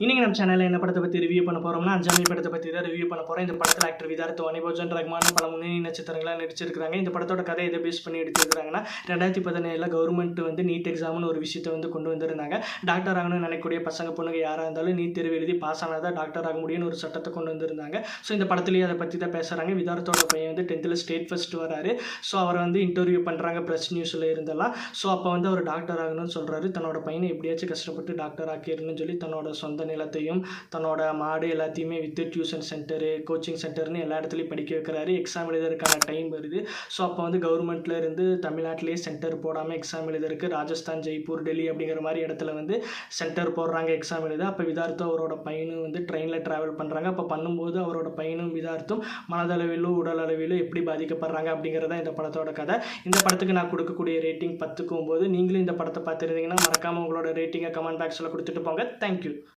இன்னைக்கு நம்ம சேனல்ல என்ன படத்தை பற்றி ரிவ்யூ பண்ண போறோம்னா அஞ்சாமி படத்தை பற்றி தான் ரிவ்யூ பண்ண போறோம். இந்த படத்தில் ஆக்டர் விதார்த், அனிபோஜன், ரஹ்மான் பல முன்னணி நட்சத்திரங்களா நடிச்சிருக்காங்க. இந்த படத்தோட கதை எதை பேஸ் பண்ணி எடுத்துருக்காங்கன்னா 2017 கவர்மெண்ட் வந்து நீட் எக்ஸாம்னு ஒரு விஷயத்தை வந்து கொண்டு வந்திருந்தாங்க. டாக்டர் ஆகணும்னு நினைக்கக்கூடிய பசங்க பொண்ணுங்க யாராக இருந்தாலும் நீட் தேர்வு எழுதி பாஸ் ஆனாதான் டாக்டர் ஆக முடியும்னு ஒரு சட்டத்தை கொண்டு வந்திருந்தாங்க. ஸோ இந்த படத்துலேயே அதை பற்றி தான் பேசுகிறாங்க. விதார்த்தோட பையன் வந்து 10th ஸ்டேட் ஃபர்ஸ்ட் வராரு. ஸோ அவரை வந்து இன்டர்வியூ பண்ணுறாங்க ப்ரெஸ் நியூஸில் இருந்தெல்லாம். ஸோ அப்போ வந்து அவர் டாக்டர் ஆகணும்னு சொல்கிறாரு. தன்னோட பையனை எப்படியாச்சும் கஷ்டப்பட்டு டாக்டர் ஆக்கிடணும்னு சொல்லி தன்னோட சொந்த நிலத்தையும் தன்னோட மாடு எல்லாத்தையுமே விற்று டியூஷன் சென்டரு, கோச்சிங் சென்டர்னு எல்லா இடத்துலையும் படிக்க வைக்கிறாரு. எக்ஸாம் எழுதுறதுக்கான டைம் வருது. ஸோ அப்போ வந்து கவர்மெண்ட்டில் இருந்து தமிழ்நாட்டிலேயே சென்டர் போடாமல் எக்ஸாம் எழுதுறதுக்கு ராஜஸ்தான், ஜெய்ப்பூர், டெல்லி அப்படிங்கிற மாதிரி இடத்துல வந்து சென்டர் போடுறாங்க எக்ஸாம் எழுத. அப்போ விதார்த்தும் அவரோட பையனும் வந்து ட்ரெயினில் ட்ராவல் பண்ணுறாங்க. அப்போ பண்ணும்போது அவரோட பையனும் விதார்த்தும் மனதளவிலோ உடல் அளவிலோ எப்படி பாதிக்கப்படுறாங்க அப்படிங்கிறத இந்த படத்தோட கதை. இந்த படத்துக்கு நான் கொடுக்கக்கூடிய ரேட்டிங் 10க்கு 9. நீங்களும் இந்த படத்தை பார்த்துருந்தீங்கன்னா மறக்காமல் உங்களோட ரேட்டிங்கை கமெண்ட் பாக்ஸில் கொடுத்துட்டு போங்க. தேங்க்யூ.